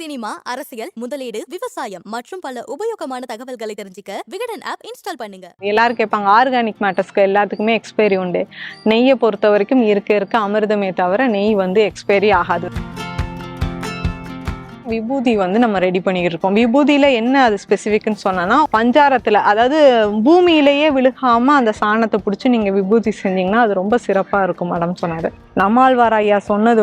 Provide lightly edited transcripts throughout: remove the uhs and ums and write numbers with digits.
Cinema, அரசியல், முதலீடு, விவசாயம் மற்றும் பல உபயோகமான தகவல்களை தெரிஞ்சுக்க விகடன் ஆப் இன்ஸ்டால் பண்ணுங்க. எல்லாரும் கேட்பாங்க, ஆர்கானிக் மேட்டர்ஸ்க்கு எல்லாத்துக்குமே எக்ஸ்பைரி உண்டு. நெய்யை பொறுத்த வரைக்கும் இருக்க அமிர்தமே தவிர நெய் எக்ஸ்பைரி ஆகாது. விபூதி நம்ம ரெடி பண்ணிக்கிட்டு இருக்கோம். விபூதியில என்ன அது ஸ்பெசிஃபிக்னு சொன்னா, பஞ்சாரத்துல, அதாவது பூமியிலேயே விழுகாம அந்த சாணத்தை பிடிச்சி நீங்க விபூதி செஞ்சீங்கன்னா அது ரொம்ப சிறப்பா இருக்கும் மேடம் சொன்னாரு. நம்மாழ்வார் ஐயா சொன்னது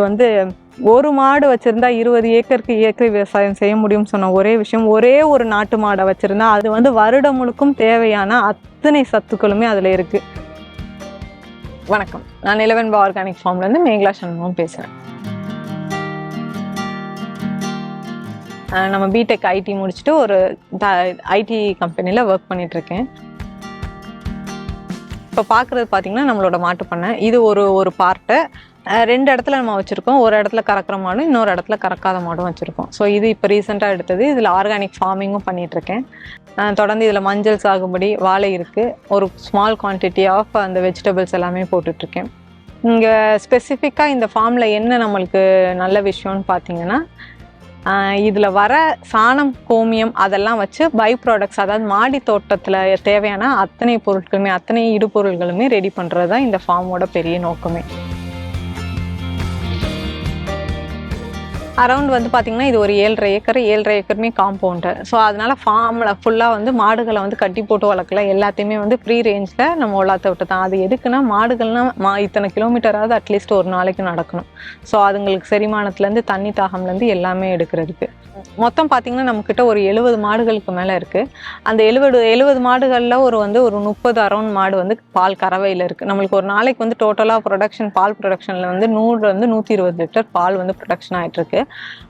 ஒரு மாடு வச்சிருந்தா 20 ஏக்கருக்கு இயற்கை விவசாயம் செய்ய முடியும்னு சொன்ன ஒரே விஷயம், ஒரே ஒரு நாட்டு மாடை வச்சிருந்தா அது வருடம் முழுக்கும் தேவையான அத்தனை சத்துக்களுமே அதுல இருக்கு. வணக்கம், நான் நிலவென்பா ஆர்கானிக் ஃபார்ம்ல இருந்து மேகலா சண்முகம் பேசுறேன். நம்ம பிடெக் ஐடி முடிச்சுட்டு ஒரு ஐடி கம்பெனியில் ஒர்க் பண்ணிகிட்ருக்கேன். இப்போ பார்க்குறது பார்த்திங்கன்னா நம்மளோட மாட்டு பண்ணை. இது ஒரு பார்ட்டை 2 இடத்துல நம்ம வச்சுருக்கோம். ஒரு இடத்துல கறக்கிற மாடும், இன்னொரு இடத்துல கறக்காத மாடும் வச்சுருக்கோம். ஸோ இது இப்போ ரீசெண்டாக எடுத்தது. இதில் ஆர்கானிக் ஃபார்மிங்கும் பண்ணிகிட்ருக்கேன். தொடர்ந்து இதில் மஞ்சள் சாகுபடி, வாழை இருக்குது. ஒரு ஸ்மால் குவான்டிட்டி ஆஃப் அந்த வெஜிடபிள்ஸ் எல்லாமே போட்டுட்ருக்கேன். இங்கே ஸ்பெசிஃபிக்காக இந்த ஃபார்மில் என்ன நம்மளுக்கு நல்ல விஷயம்னு பார்த்தீங்கன்னா, இதில் வர சாணம், கோமியம் அதெல்லாம் வச்சு பை ப்ராடக்ட்ஸ், அதாவது மாடி தோட்டத்தில் தேவையான அத்தனை பொருட்களுமே, அத்தனை இடுபொருள்களுமே ரெடி பண்ணுறது தான் இந்த ஃபார்மோட பெரிய நோக்கமே. அரௌண்ட் பார்த்திங்கன்னா இது ஒரு 7.5 ஏக்கருமே காம்பவுண்டு. ஸோ அதனால் ஃபார்மில் ஃபுல்லாக மாடுகளை கட்டி போட்டு வளர்க்கல. எல்லாத்தையுமே ஃப்ரீ ரேஞ்சில் நம்ம வளர்த்த விட்டு தான். அது எதுக்குன்னா, மாடுகள்னால் இத்தனை கிலோமீட்டராவது அட்லீஸ்ட் ஒரு நாளைக்கு நடக்கணும். ஸோ அதுங்களுக்கு செரிமானத்துலேருந்து, தண்ணி தாகம்லேருந்து எல்லாமே எடுக்கிறதுக்கு. மொத்தம் பார்த்திங்கன்னா நம்மக்கிட்ட ஒரு 70 மாடுகளுக்கு மேலே இருக்குது. அந்த 70 மாடுகளில் ஒரு 30 அரௌண்ட் மாடு பால் கறவையில் இருக்குது. நம்மளுக்கு ஒரு நாளைக்கு டோட்டலாக ப்ரொடக்ஷன், பால் ப்ரொடக்ஷனில் 100-120 லிட்டர் பால் ப்ரொடக்ஷன் ஆகிட்டுருக்கு.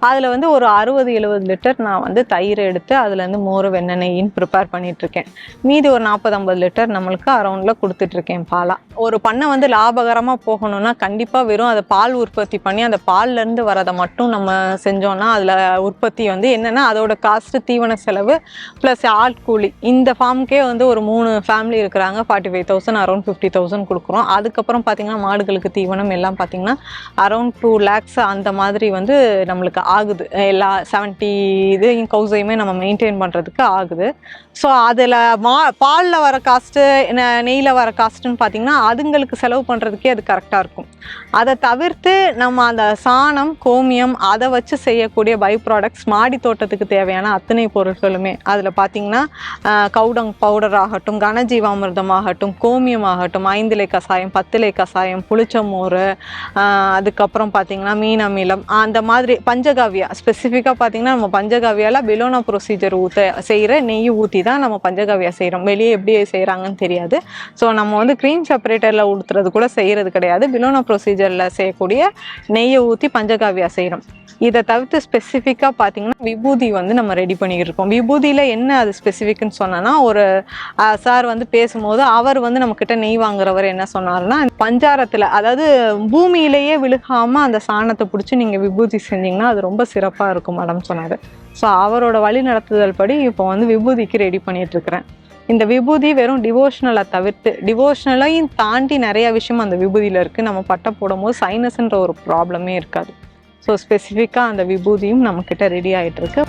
அதில் ஒரு 60-70 லிட்டர் நான் தயிர் எடுத்து அதுலேருந்து மோர், வெண்ணெய், நெய்ன்னு ப்ரிப்பேர் பண்ணிகிட்ருக்கேன். மீதி ஒரு 40-50 லிட்டர் நம்மளுக்கு அரௌண்டில் கொடுத்துட்ருக்கேன் பாலாக. ஒரு பண்ணை லாபகரமாக போகணும்னா கண்டிப்பாக வெறும் அதை பால் உற்பத்தி பண்ணி அந்த பால்லேருந்து வரதை மட்டும் நம்ம செஞ்சோன்னா அதில் உற்பத்தி என்னென்னா அதோட காஸ்ட்டு, தீவன செலவு ப்ளஸ் ஆட்கூலி. இந்த ஃபார்முக்கே ஒரு 3 ஃபேமிலி இருக்கிறாங்க. 45,000 அரௌண்ட் 50,000 கொடுக்குறோம். அதுக்கப்புறம் பார்த்திங்கன்னா மாடுகளுக்கு தீவனம் எல்லாம் பார்த்திங்கன்னா அரௌண்ட் 2 lakhs அந்த மாதிரி நம்மளுக்கு ஆகுது. எல்லா 70 கவுஸையுமே நம்ம மெயின்டைன் பண்ணுறதுக்கு ஆகுது. ஸோ அதில் பாலில் வர காஸ்ட்டு, நெய்யில் வர காஸ்ட்டுன்னு பார்த்திங்கன்னா அதுங்களுக்கு செலவு பண்ணுறதுக்கே அது கரெக்டாக இருக்கும். அதை தவிர்த்து நம்ம அந்த சாணம், கோமியம் அதை வச்சு செய்யக்கூடிய பை ப்ராடக்ட்ஸ், மாடி தோட்டத்துக்கு தேவையான அத்தனை பொருட்களுமே அதில் பார்த்திங்கன்னா கவுடங் பவுடர் ஆகட்டும், கனஜீவாமிர்தம் ஆகட்டும், கோமியம் ஆகட்டும், 5 இலை கசாயம், 10 இலை கசாயம், புளிச்சமோர், அதுக்கப்புறம் பார்த்திங்கன்னா மீன் அமிலம், அந்த மாதிரி பஞ்சகாவியா ஸ்பெசிஃபிக்காக பார்த்திங்கன்னா நம்ம பஞ்சகாவியால் பெலோனா ப்ரொசீஜர் செய்கிற நெய் ஊற்றி தான் நம்ம பஞ்சகாவியா செய்கிறோம். வெளியே எப்படி செய்கிறாங்கன்னு தெரியாது. ஸோ நம்ம க்ரீம் செப்பரேட்டரில் ஊற்றுறது கூட செய்கிறது கிடையாது. பெலோனா ப்ரொசீஜரில் செய்யக்கூடிய நெய்யை ஊற்றி பஞ்சகாவியா செய்கிறோம். இதை தவிர்த்து ஸ்பெசிஃபிக்காக பார்த்திங்கன்னா விபூதி நம்ம ரெடி பண்ணிக்கிட்டு இருக்கோம். விபூதியில் என்ன அது ஸ்பெசிஃபிக்னு சொன்னோன்னா, ஒரு சார் பேசும்போது அவர் நம்மக்கிட்ட நெய் வாங்குறவர் என்ன சொன்னார்னா, பஞ்சாரத்தில், அதாவது பூமியிலேயே விழுகாமல் அந்த சாணத்தை பிடிச்சி நீங்கள் விபூதி செஞ்சிங்கன்னா அது ரொம்ப சிறப்பாக இருக்கும் மேடம் சொன்னார். ஸோ அவரோட வழி நடத்துதல் படி இப்போ விபூதிக்கு ரெடி பண்ணிகிட்ருக்கிறேன். இந்த விபூதி வெறும் டிவோஷனலை தவிர்த்து, டிவோஷனலையும் தாண்டி நிறைய விஷயம் அந்த விபூதியில் இருக்குது. நம்ம பட்டை போடும்போது சைனஸ்ன்ற ஒரு ப்ராப்ளமே இருக்காது. ஸோ ஸ்பெசிஃபிக்காக அந்த விபூதியும் நம்மக்கிட்ட ரெடி ஆகிட்டுருக்கு.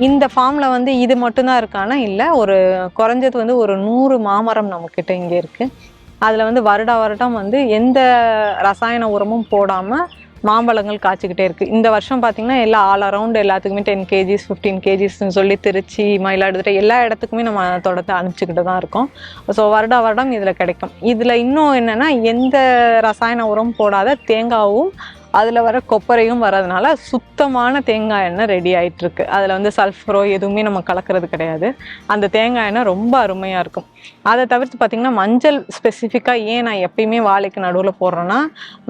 இந்த ஃபார்மில் இது மட்டும்தான் இருக்கானா இல்லை, ஒரு குறைஞ்சது ஒரு 100 மாமரம் நம்மக்கிட்ட இங்கே இருக்குது. அதில் வருடம் எந்த ரசாயன உரமும் போடாமல் மாம்பழங்கள் காய்ச்சிக்கிட்டே இருக்குது. இந்த வருஷம் பார்த்திங்கன்னா எல்லா ஆல் அரவுண்ட் எல்லாத்துக்குமே 10 kgs 15 kgsன்னு சொல்லி திருச்சி, மயிலாடுதுறை எல்லா இடத்துக்குமே நம்ம தொடர்ந்து அனுப்பிச்சிக்கிட்டு தான் இருக்கோம். ஸோ வருடம் இதில் கிடைக்கும். இதில் இன்னும் என்னென்னா, எந்த ரசாயன உரம் போடாத தேங்காவும் அதில் வர கொப்பரையும் வரதுனால சுத்தமான தேங்காய் எண்ணெய் ரெடி ஆகிட்டுருக்கு. அதில் சல்ஃபரோ எதுவுமே நம்ம கலக்கிறது கிடையாது. அந்த தேங்காய் எண்ணெய் ரொம்ப அருமையாக இருக்கும். அதை தவிர்த்து பார்த்திங்கன்னா மஞ்சள் ஸ்பெசிஃபிக்காக ஏன் நான் எப்பயுமே வாழைக்கு நடுவில் போடுறேன்னா,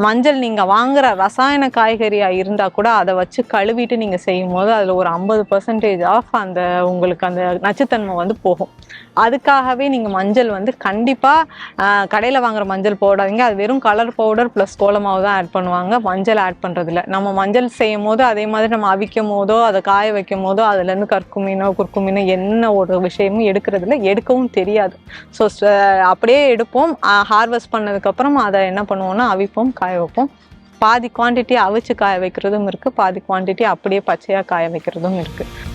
மஞ்சள் நீங்கள் வாங்குகிற ரசாயன காய்கறியாக இருந்தால் கூட அதை வச்சு கழுவிட்டு நீங்கள் செய்யும் போது அதில் ஒரு 50% ஆஃப் அந்த உங்களுக்கு அந்த நச்சுத்தன்மை போகும். அதுக்காகவே நீங்கள் மஞ்சள் கண்டிப்பாக கடையில் வாங்குகிற மஞ்சள் போடாதீங்க. அது வெறும் கலர் பவுடர் ப்ளஸ் கோலமாவு தான் ஆட் பண்ணுவாங்க. மஞ்சள் ஆட் பண்ணுறதில்ல. நம்ம மஞ்சள் செய்யும் போது அதே மாதிரி நம்ம அவிக்கும் போதோ அதை காய வைக்கும் போதோ அதுலேருந்து கற்குமீனோ குறுக்குமீனோ என்ன ஒரு விஷயமும் எடுக்கிறதில்ல, எடுக்கவும் தெரியாது. ஸோ அப்படியே எடுப்போம். ஹார்வெஸ்ட் பண்ணதுக்கப்புறம் அதை என்ன பண்ணுவோம்னா அவிப்போம், காய வைப்போம். பாதி குவான்டிட்டி அவிச்சு காய வைக்கிறதும் இருக்குது, பாதி குவான்டிட்டி அப்படியே பச்சையாக காய வைக்கிறதும் இருக்குது.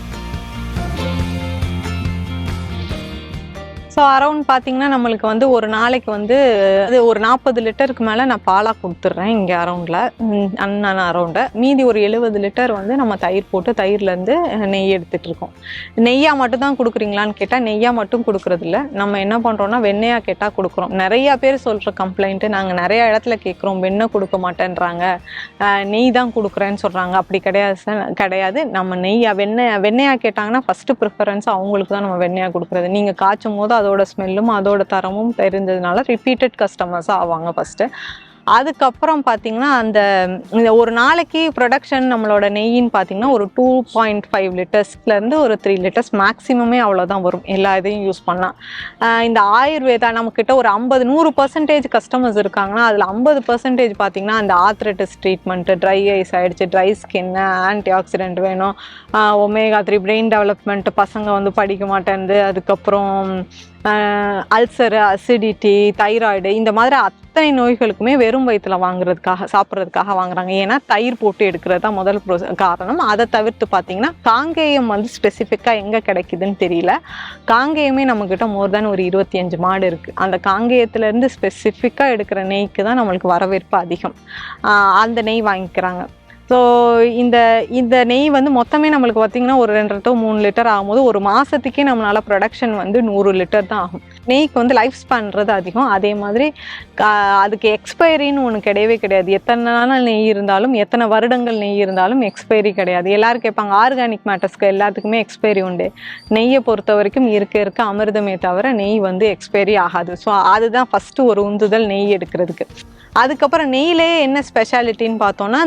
ஸோ அரௌண்ட் பார்த்தீங்கன்னா நம்மளுக்கு வந்து ஒரு நாளைக்கு வந்து அது ஒரு 40 லிட்டருக்கு மேலே நான் பாலாக கொடுத்துட்றேன் இங்கே அரௌண்டில் அரௌண்டை. மீதி ஒரு 70 லிட்டர் வந்து நம்ம தயிர் போட்டு தயிர்லேருந்து நெய் எடுத்துகிட்டு இருக்கோம். நெய்யாக மட்டும் தான் கொடுக்குறீங்களான்னு கேட்டால் நெய்யாக மட்டும் கொடுக்குறதில்ல, நம்ம என்ன பண்ணுறோன்னா வெண்ணெயாக கேட்டால் கொடுக்குறோம். நிறையா பேர் சொல்கிற கம்ப்ளைண்ட்டு, நாங்கள் நிறையா இடத்துல கேட்குறோம் வெண்ணெய் கொடுக்க மாட்டேன்றாங்க, நெய் தான் கொடுக்குறேன்னு சொல்கிறாங்க. அப்படி கிடையாது சார், கிடையாது. நம்ம வெண்ணெயாக கேட்டாங்கன்னா ஃபஸ்ட்டு ப்ரிஃபரன்ஸ் அவங்களுக்கு தான் நம்ம வெண்ணெயாக கொடுக்குறது. நீங்கள் காய்ச்சும் போது அதோட ஸ்மெல்லும் அதோட தரமும் தெரிஞ்சதுனால ரிப்பீட்டட் கஸ்டமர்ஸாக ஆவாங்க ஃபஸ்ட்டு. அதுக்கப்புறம் பார்த்தீங்கன்னா இந்த ஒரு நாளைக்கு ப்ரொடக்ஷன் நம்மளோட நெய்யின்னு பார்த்தீங்கன்னா ஒரு 2.5 லிட்டர்ஸ்லேருந்து ஒரு 3 லிட்டர்ஸ் மேக்ஸிமமே அவ்வளோதான் வரும் எல்லா இதையும் யூஸ் பண்ணால். இந்த ஆயுர்வேதா நம்மக்கிட்ட ஒரு 50-100% கஸ்டமர்ஸ் இருக்காங்கன்னா அதில் 50% பார்த்தீங்கன்னா அந்த ஆர்த்ரைட்டிஸ் ட்ரீட்மெண்ட்டு, ட்ரை ஐஸ் ஆகிடுச்சு, ட்ரை ஸ்கின்னு, ஆன்டி ஆக்சிடென்ட் வேணும், ஒமேகா-3, பிரெயின் டெவலப்மெண்ட்டு, பசங்க வந்து படிக்க மாட்டேன்து, அதுக்கப்புறம் அல்சரு, அசிடிட்டி, தைராய்டு, இந்த மாதிரி அத்தனை நோய்களுக்குமே வெறும் வயிற்றுல சாப்பிட்றதுக்காக வாங்குறாங்க. ஏன்னா தயிர் போட்டு எடுக்கிறது தான் முதல் காரணம். அதை தவிர்த்து பார்த்தீங்கன்னா காங்கேயம் வந்து ஸ்பெசிஃபிக்காக எங்கே கிடைக்குதுன்னு தெரியல. காங்கேயமே நம்மக்கிட்ட மோர் தேன் ஒரு 25 மாடு இருக்குது. அந்த காங்கேயத்துலேருந்து ஸ்பெசிஃபிக்காக எடுக்கிற நெய்க்கு தான் நம்மளுக்கு வரவேற்பு அதிகம். அந்த நெய் வாங்கிக்கிறாங்க. ஸோ இந்த நெய் வந்து மொத்தமே நம்மளுக்கு பார்த்திங்கன்னா ஒரு 2-3 லிட்டர் ஆகும்போது ஒரு மாதத்துக்கே நம்மளால் ப்ரொடக்ஷன் வந்து 100 லிட்டர் தான் ஆகும். நெய்க்கு வந்து லைஃப் ஸ்பேன்றது அதிகம். அதே மாதிரி அதுக்கு எக்ஸ்பைரின்னு ஒன்று கிடையவே கிடையாது. எத்தனை நாள் நெய் இருந்தாலும், எத்தனை வருடங்கள் நெய் இருந்தாலும் எக்ஸ்பைரி கிடையாது. எல்லோரும் கேட்பாங்க ஆர்கானிக் மேட்டர்ஸ்க்கு எல்லாத்துக்குமே எக்ஸ்பைரி உண்டு. நெய்யை பொறுத்த வரைக்கும் இருக்க அமிர்தமே தவிர நெய் வந்து எக்ஸ்பைரி ஆகாது. ஸோ அதுதான் ஃபஸ்ட்டு ஒரு உந்துதல் நெய் எடுக்கிறதுக்கு. அதுக்கப்புறம் நெய்யிலே என்ன ஸ்பெஷாலிட்டின்னு பார்த்தோன்னா,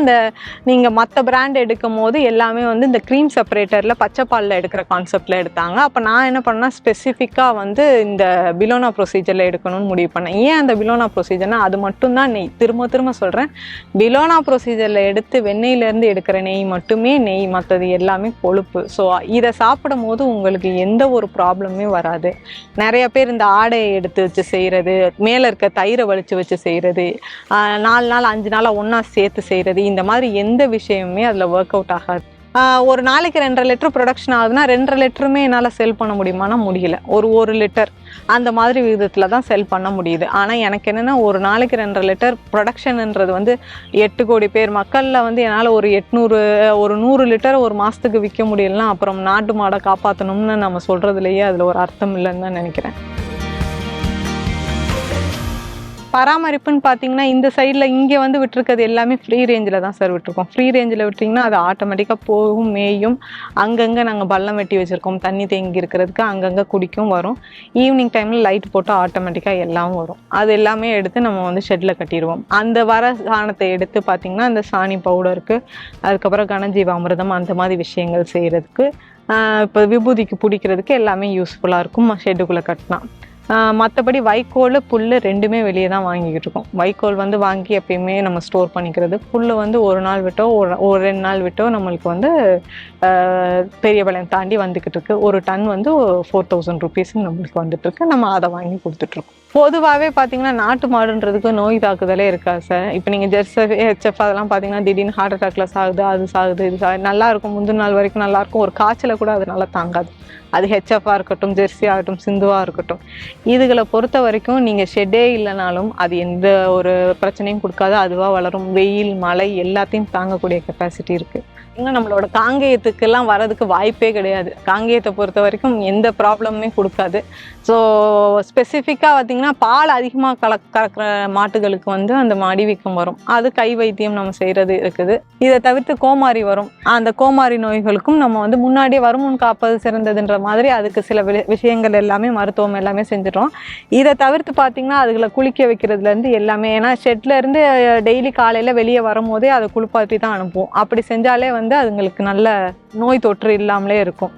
நீங்கள் மற்ற பிராண்ட் எடுக்கும் போது எல்லாமே வந்து இந்த க்ரீம் செப்பரேட்டரில் பச்சைப்பாலில் எடுக்கிற கான்செப்டில் எடுத்தாங்க. அப்போ நான் என்ன பண்ணேன், ஸ்பெசிஃபிக்காக வந்து இந்த பிலோனா ப்ரொசீஜரில் எடுக்கணும்னு முடிவு பண்ணேன். ஏன் அந்த பிலோனா ப்ரொசீஜர்னால் அது மட்டும்தான் நெய். திரும்ப சொல்கிறேன், பிலோனா ப்ரொசீஜரில் எடுத்து வெண்ணெயிலேருந்து எடுக்கிற நெய் மட்டுமே நெய், மற்றது எல்லாமே கொழுப்பு. ஸோ இதை சாப்பிடும் போது உங்களுக்கு எந்த ஒரு ப்ராப்ளமே வராது. நிறைய பேர் இந்த ஆடையை எடுத்து வச்சு செய்கிறது, மேலே இருக்க தயிரை வலிச்சு வச்சு செய்கிறது, 4 நாள் 5 நாளாக ஒன்றா சேர்த்து செய்கிறது, இந்த மாதிரி எந்த விஷயமுமே அதில் ஒர்க் அவுட் ஆகாது. ஒரு நாளைக்கு 2.5 லிட்டர் ப்ரொடக்ஷன் ஆகுதுன்னா 2.5 லிட்டருமே என்னால் செல் பண்ண முடியுமானா முடியல. ஒரு லிட்டர் அந்த மாதிரி விதத்தில் தான் செல் பண்ண முடியுது. ஆனால் எனக்கு என்னென்னா ஒரு நாளைக்கு 2.5 லிட்டர் ப்ரொடக்ஷன்ன்றது வந்து 8 கோடி பேர் மக்களில் வந்து என்னால் ஒரு 100 லிட்டர் ஒரு மாதத்துக்கு விற்க முடியலன்னா அப்புறம் நாட்டு மாடை காப்பாற்றணும்னு நம்ம சொல்கிறதுலையே அதில் ஒரு அர்த்தம் இல்லைன்னு தான் நினைக்கிறேன். பராமரிப்புன்னு பார்த்தீங்கன்னா இந்த சைடில் இங்கே வந்து விட்டுருக்கிறது எல்லாமே ஃப்ரீ ரேஞ்சில் தான் சார் விட்டுருக்கோம். ஃப்ரீ ரேஞ்சில் விட்டிங்கன்னா அது ஆட்டோமேட்டிக்காக போகும், மேயும். அங்கங்கே நாங்கள் பள்ளம் வெட்டி வச்சுருக்கோம், தண்ணி தேங்கி இருக்கிறதுக்கு, அங்கங்கே குடிக்கும் வரும். ஈவினிங் டைமில் லைட் போட்டு ஆட்டோமேட்டிக்காக எல்லாம் வரும். அது எல்லாமே எடுத்து நம்ம வந்து ஷெட்டில் கட்டிடுவோம். அந்த வர சாணத்தை எடுத்து பார்த்திங்கன்னா அந்த சாணி பவுடருக்கு, அதுக்கப்புறம் கனஜீவாமிர்தம், அந்த மாதிரி விஷயங்கள் செய்கிறதுக்கு, இப்போ விபூதிக்கு பிடிக்கிறதுக்கு எல்லாமே யூஸ்ஃபுல்லாக இருக்கும் ஷெட்டுக்குள்ளே கட்டினா. மற்றபடி வைக்கோல், புல் ரெண்டுமே வெளியே தான் வாங்கிக்கிட்டு இருக்கோம். வைக்கோல் வந்து வாங்கி எப்பயுமே நம்ம ஸ்டோர் பண்ணிக்கிறது. புல் வந்து ஒரு நாள் விட்டோ ஒரு 2 நாள் விட்டோ நம்மளுக்கு வந்து பெரியபாளையம் தாண்டி வந்துக்கிட்டு இருக்கு. ஒரு டன் வந்து 4000 ருபீஸுன்னு நம்மளுக்கு வந்துட்டுருக்கு. நம்ம அதை வாங்கி கொடுத்துட்ருக்கோம். பொதுவாகவே பார்த்தீங்கன்னா நாட்டு மாடுன்றதுக்கு நோய் தாக்குதலே இருக்காது சார். இப்போ நீங்கள் ஹெச்எஃப் அதெல்லாம் பார்த்தீங்கன்னா திடீர்னு ஹார்ட் அட்டாக்ல சாகுது, அது சாகுது, இது சாகுது. நல்லா இருக்கும், முந்தின நாள் வரைக்கும் நல்லாயிருக்கும். ஒரு காய்ச்சலை கூட அது நல்லா தாங்காது. அது ஹெச்எஃப்பாக இருக்கட்டும், ஜெர்சி ஆகட்டும், சிந்துவாக இருக்கட்டும். இதுகளை பொறுத்த வரைக்கும் நீங்கள் ஷெட்டே இல்லைனாலும் அது எந்த ஒரு பிரச்சனையும் கொடுக்காது. அதுவாக வளரும். வெயில், மழை எல்லாத்தையும் தாங்கக்கூடிய கெப்பாசிட்டி இருக்குது. இன்னும் நம்மளோட காங்கேயத்துக்கெல்லாம் வரதுக்கு வாய்ப்பே கிடையாது. காங்கேயத்தை பொறுத்த வரைக்கும் எந்த ப்ராப்ளமுமே கொடுக்காது. ஸோ ஸ்பெசிஃபிக்காக பார்த்திங்கன்னா பால் அதிகமாக கறக்கிற மாட்டுகளுக்கு வந்து அந்த மடிவீக்கம் வரும். அது கை வைத்தியம் நம்ம செய்கிறது இருக்குது. இதை தவிர்த்து கோமாரி வரும். அந்த கோமாரி நோய்களுக்கும் நம்ம வந்து முன்னாடியே வருமுன் காப்பது சிறந்ததுன்ற மாதிரி அதுக்கு சில விஷயங்கள் எல்லாமே மருத்துவம் எல்லாமே செஞ்சிட்டோம். இதை தவிர்த்து பார்த்திங்கன்னா அதுகளை குளிக்க வைக்கிறதுலேருந்து எல்லாமே, ஏன்னா ஷெட்லேருந்து டெய்லி காலையில் வெளியே வரும்போதே அதை குளிப்பாட்டி தான் அனுப்புவோம். அப்படி செஞ்சாலே வந்து அதுங்களுக்கு நல்ல நோய் தொற்று இல்லாமலே இருக்கும்.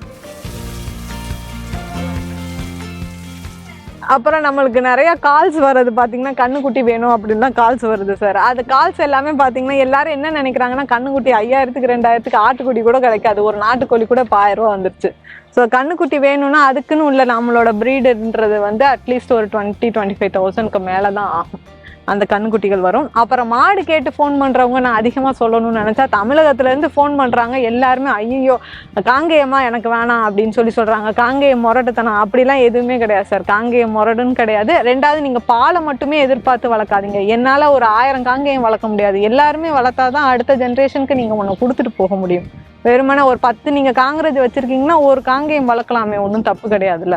அப்புறம் நம்மளுக்கு நிறைய கால்ஸ் வருது பார்த்தீங்கன்னா, கண்ணுக்குட்டி வேணும் அப்படின்னு தான் கால்ஸ் வருது சார். அது கால்ஸ் எல்லாமே பார்த்தீங்கன்னா எல்லாரும் என்ன நினைக்கிறாங்கன்னா, கண்ணுக்குட்டி 5000க்கு 2000க்கு ஆட்டுக்குட்டி கூட கிடைக்காது, ஒரு நாட்டுக்கோழி கூட 1000 ரூபா வந்துருச்சு. ஸோ கண்ணுக்குட்டி வேணும்னா அதுக்குன்னு உள்ள நம்மளோட ப்ரீடுன்றது வந்து அட்லீஸ்ட் ஒரு 20-25,000க்கு மேலே தான் ஆகும். அந்த கண்ணுக்குட்டிகள் வரும். அப்புறம் மாடு கேட்டு ஃபோன் பண்ணுறவங்க நான் அதிகமாக சொல்லணும்னு நினச்சா, தமிழகத்துலேருந்து ஃபோன் பண்ணுறாங்க எல்லாருமே, ஐயோ காங்கேயமா எனக்கு வேணாம் அப்படின்னு சொல்கிறாங்க. காங்கேயம் முரட்டுத்தனம் அப்படிலாம் எதுவுமே கிடையாது சார். காங்கேயம் முரடுன்னு கிடையாது. ரெண்டாவது, நீங்கள் பாலை மட்டுமே எதிர்பார்த்து வளர்க்காதீங்க. என்னால் ஒரு 1000 காங்கேயம் வளர்க்க முடியாது. எல்லாருமே வளர்த்தா தான் அடுத்த ஜென்ரேஷனுக்கு நீங்கள் ஒன்று கொடுத்துட்டு போக முடியும். வெறுமனே ஒரு 10 நீங்கள் காங்கிரேஜ் வச்சுருக்கீங்கன்னா ஒரு காங்கேயம் வளர்க்கலாமே, ஒன்றும் தப்பு கிடையாதுல்ல.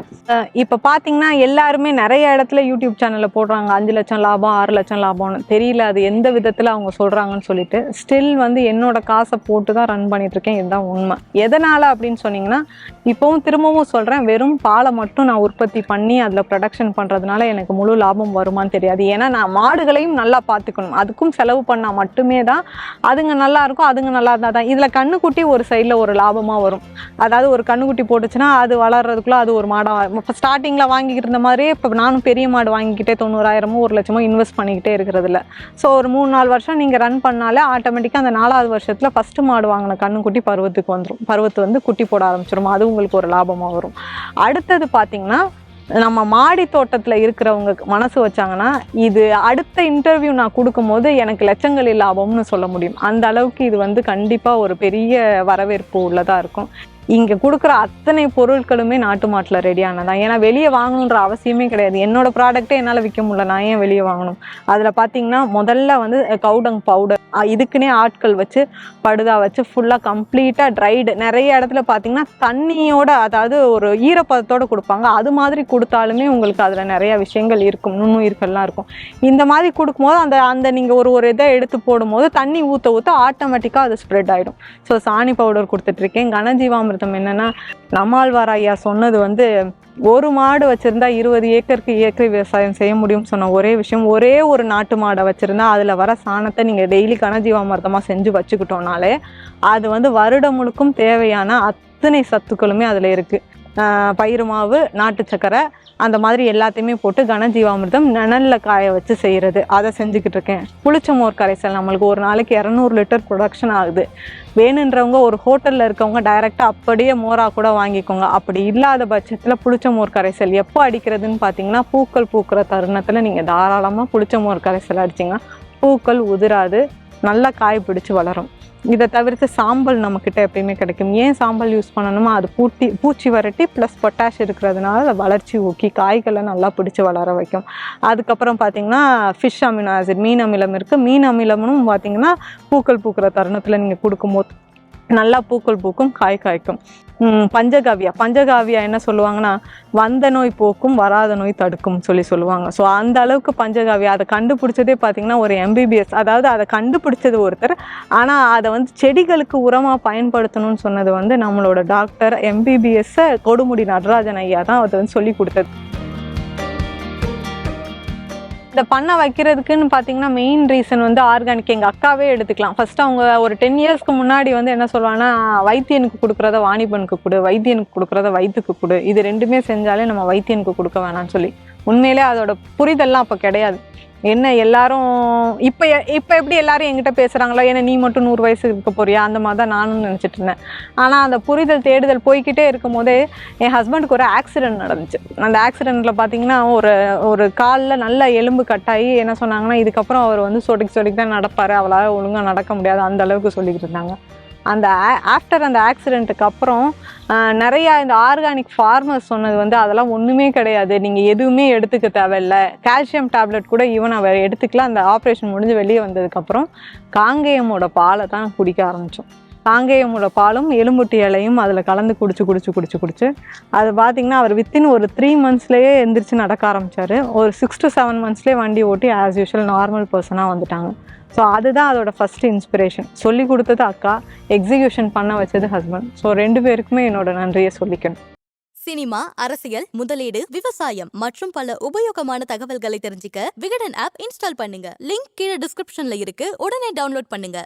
இப்போ பார்த்தீங்கன்னா எல்லாருமே நிறைய இடத்துல யூடியூப் சேனலில் போடுறாங்க 5 லட்சம் லாபம் 6 லட்சம் லாபம்னு. தெரியல அது எந்த விதத்தில் அவங்க சொல்கிறாங்கன்னு சொல்லிட்டு. ஸ்டில் வந்து என்னோட காசை போட்டு தான் ரன் பண்ணிகிட்ருக்கேன். இதுதான் உண்மை. எதனால் அப்படின்னு சொன்னீங்கன்னா, இப்போவும் திரும்பவும் சொல்கிறேன், வெறும் பாலை மட்டும் நான் உற்பத்தி பண்ணி அதில் ப்ரொடக்ஷன் பண்ணுறதுனால எனக்கு முழு லாபம் வருமானு தெரியாது. ஏன்னா நான் மாடுகளையும் நல்லா பார்த்துக்கணும். அதுக்கும் செலவு பண்ணால் மட்டுமே தான் அதுங்க நல்லா இருக்கும். அதுங்க நல்லா இருந்தால் தான். இதில் கண்ணுக்குட்டி ஒரு சைடில் ஒரு லாபமாக வரும். அதாவது ஒரு கண்ணுக்குட்டி போட்டுச்சுன்னா அது வளர்றதுக்குள்ளே அது ஒரு மாடாக, இப்போ ஸ்டார்டிங்கில் வாங்கிக்கிட்டு இருந்த மாதிரியே இப்போ நானும் பெரிய மாடு வாங்கிக்கிட்டே 90,000 1 லட்சமோ இன்வெஸ்ட் பண்ணிக்கிட்டே இருக்கிறதில்ல. ஸோ ஒரு 3-4 வருஷம் நீங்கள் ரன் பண்ணாலே ஆட்டோமேட்டிக்காக அந்த 4வது வருஷத்தில் ஃபஸ்ட்டு மாடு வாங்கின கண்ணுக்குட்டி பருவத்துக்கு வந்துடும். பருவத்து வந்து குட்டி போட ஆரம்பிச்சிடும். அது உங்களுக்கு ஒரு லாபமாக வரும். அடுத்தது பார்த்திங்கன்னா, நம்ம மாடி தோட்டத்தில் இருக்கிறவங்க மனசு வச்சாங்கன்னா, இது அடுத்த இன்டர்வியூ நான் கொடுக்கும்போது எனக்கு லட்சங்களில் லாபம்னு சொல்ல முடியும். அந்த அளவுக்கு இது வந்து கண்டிப்பாக ஒரு பெரிய வரவேற்பு உள்ளதாக இருக்கும். இங்கே கொடுக்குற அத்தனை பொருட்களுமே நாட்டு மாட்டில் ரெடியானதான். ஏன்னா வெளியே வாங்கணுன்ற அவசியமே கிடையாது. என்னோட ப்ராடக்ட்டே என்னால் விற்க முடியல, நான் ஏன் வெளியே வாங்கணும்? அதில் பார்த்தீங்கன்னா முதல்ல வந்து கவுடங் பவுடர், இதுக்குன்னே ஆட்கள் வச்சு படுதா வச்சு ஃபுல்லாக கம்ப்ளீட்டாக ட்ரைடு. நிறைய இடத்துல பார்த்தீங்கன்னா தண்ணியோட, அதாவது ஒரு ஈரப்பதத்தோடு கொடுப்பாங்க. அது மாதிரி கொடுத்தாலுமே உங்களுக்கு அதில் நிறையா விஷயங்கள் இருக்கும், நுண்ணுயிர்கள்லாம் இருக்கும். இந்த மாதிரி கொடுக்கும்போது அந்த நீங்கள் ஒரு இதை எடுத்து போடும்போது தண்ணி ஊற்ற ஊற்ற ஆட்டோமேட்டிக்காக அது ஸ்ப்ரெட் ஆகிடும். ஸோ சாணி பவுடர் கொடுத்துட்ருக்கேன். கனஜீவாமிர்தம் என்னன்னா, நம்மாழ்வார் ஐயா சொன்னது வந்து, ஒரு மாடு வச்சிருந்தா 20 ஏக்கருக்கு இயற்கை விவசாயம் செய்ய முடியும் சொன்ன ஒரே விஷயம், ஒரே ஒரு நாட்டு மாடை வச்சிருந்தா அதில் வர சாணத்தை நீங்கள் டெய்லி கனஜீவாமிர்தமாக செஞ்சு வச்சுக்கிட்டோம்னாலே அது வந்து வருடம் முழுக்கும் தேவையான அத்தனை சத்துக்களுமே அதில் இருக்குது. பயிறு மாவு, நாட்டு சக்கரை, அந்த மாதிரி எல்லாத்தையுமே போட்டு கனஜீவாமிர்தம் நிழலில் காய வச்சு செய்கிறது, அதை செஞ்சுக்கிட்டு இருக்கேன். புளிச்ச மோர் கரைசல் நம்மளுக்கு ஒரு நாளைக்கு 200 லிட்டர் ப்ரொடக்ஷன் ஆகுது. வேணுன்றவங்க ஒரு ஹோட்டலில் இருக்கவங்க டைரெக்டாக அப்படியே மோராக கூட வாங்கிக்கோங்க. அப்படி இல்லாத பட்சத்தில் புளிச்ச மோர் கரைசல் எப்போ அடிக்கிறதுன்னு பார்த்தீங்கன்னா, பூக்கள் பூக்கிற தருணத்தில் நீங்கள் தாராளமாக புளிச்ச மோர் கரைசல் அடிச்சிங்கன்னா பூக்கள் உதிராது, நல்லா காய் பிடிச்சி வளரும். இதை தவிர்த்து சாம்பல் நம்மக்கிட்ட எப்பயுமே கிடைக்கும். ஏன் சாம்பல் யூஸ் பண்ணணுமோ, அது பூச்சி வரட்டி ப்ளஸ் பொட்டாஷ் இருக்கிறதுனால அதை வளர்ச்சி ஊக்கி காய்களை நல்லா பிடிச்சி வளர வைக்கும். அதுக்கப்புறம் பார்த்திங்கன்னா ஃபிஷ் அமினோ ஆசிட், மீன் அமிலம் இருக்குது. மீன் அமிலமும் பார்த்திங்கன்னா பூக்கள் பூக்கிற தருணத்தில் நீங்கள் கொடுக்கும்போது நல்லா பூக்கள் பூக்கும், காய் காய்க்கும். பஞ்சகாவியா என்ன சொல்லுவாங்கன்னா, வந்த நோய் போக்கும் வராத நோய் தடுக்கும் சொல்லுவாங்க. ஸோ அந்த அளவுக்கு பஞ்சகாவியா அதை கண்டுபிடிச்சதே பார்த்திங்கன்னா ஒரு MBBS, அதாவது அதை கண்டுபிடிச்சது ஒருத்தர், ஆனால் அதை வந்து செடிகளுக்கு உரமாக பயன்படுத்தணும்னு சொன்னது வந்து நம்மளோட டாக்டர் MBBS கொடுமுடி நடராஜன் ஐயா தான் அதை வந்து சொல்லி கொடுத்தது. இதை பண்ண வைக்கிறதுக்குன்னு பார்த்தீங்கன்னா மெயின் ரீசன் வந்து ஆர்கானிக். எங்கள் அக்காவே எடுத்துக்கலாம். ஃபஸ்ட்டு அவங்க ஒரு 10 இயர்ஸ்க்கு முன்னாடி வந்து என்ன சொல்லுவாங்கன்னா, வைத்தியனுக்கு கொடுக்குறத வாணிபனுக்கு கொடு, வைத்தியனுக்கு கொடுக்குறத வயிற்றுக்கு கொடு, இது ரெண்டுமே செஞ்சாலே நம்ம வைத்தியனுக்கு கொடுக்க வேணாம்னு சொல்லி. உண்மையிலே அதோட புரிதல்லாம் அப்போ கிடையாது. என்ன எல்லாரும் இப்போ எப்படி எல்லாரும் என்கிட்ட பேசுகிறாங்களோ, ஏன்னா நீ மட்டும் 100 வயசு இருக்க போறியா, அந்த மாதிரி தான் நானும் நினச்சிட்டு இருந்தேன். ஆனால் அந்த புரிதல் தேடுதல் போய்கிட்டே இருக்கும் போதே என் ஹஸ்பண்டுக்கு ஒரு ஆக்சிடென்ட் நடந்துச்சு. அந்த ஆக்சிடெண்ட்டில் பார்த்தீங்கன்னா ஒரு காலில் நல்ல எலும்பு கட்டாயி என்ன சொன்னாங்கன்னா, இதுக்கப்புறம் அவர் வந்து சொடிக்கு தான் நடப்பார், அவளால் ஒழுங்காக நடக்க முடியாது, அந்த அளவுக்கு சொல்லிக்கிட்டு இருந்தாங்க. அந்த ஆஃப்டர் அந்த ஆக்சிடெண்ட்டுக்கு அப்புறம் நிறையா இந்த ஆர்கானிக் ஃபார்மர்ஸ் சொன்னது வந்து, அதெல்லாம் ஒன்றுமே கிடையாது, நீங்கள் எதுவுமே எடுத்துக்க தேவையில்லை, கால்சியம் டேப்லெட் கூட ஈவன் அவர் எடுத்துக்கலாம். அந்த ஆப்ரேஷன் முடிஞ்சு வெளியே வந்ததுக்கப்புறம் காங்கேயமோட பாலை தான் குடிக்க ஆரம்பித்தோம். காங்கேயமோட பாலும் எலும்புட்டி இலையும் அதில் கலந்து குடிச்சு அது பார்த்திங்கன்னா அவர் வித்தின் ஒரு 3 மந்த்ஸ்லேயே எந்திரிச்சு நடக்க ஆரம்பித்தார். ஒரு 6 to 7 மந்த்ஸ்லேயே வண்டி ஓட்டி ஆஸ் யூஷுவல் நார்மல் பர்சனாக வந்துட்டாங்க. ஸோ அதுதான் அதோட ஃபஸ்ட்டு இன்ஸ்பிரேஷன். சொல்லி கொடுத்தது அக்கா, எக்ஸிக்யூஷன் பண்ண வச்சது ஹஸ்பண்ட். ஸோ 2 பேருக்குமே என்னோட நன்றியை சொல்லிக்கணும். சினிமா, அரசியல், முதலீடு, விவசாயம் மற்றும் பல உபயோகமான தகவல்களை தெரிஞ்சுக்க விகடன் ஆப் இன்ஸ்டால் பண்ணுங்க. லிங்க் கீழே டிஸ்கிரிப்ஷன்ல இருக்கு. உடனே டவுன்லோட் பண்ணுங்க.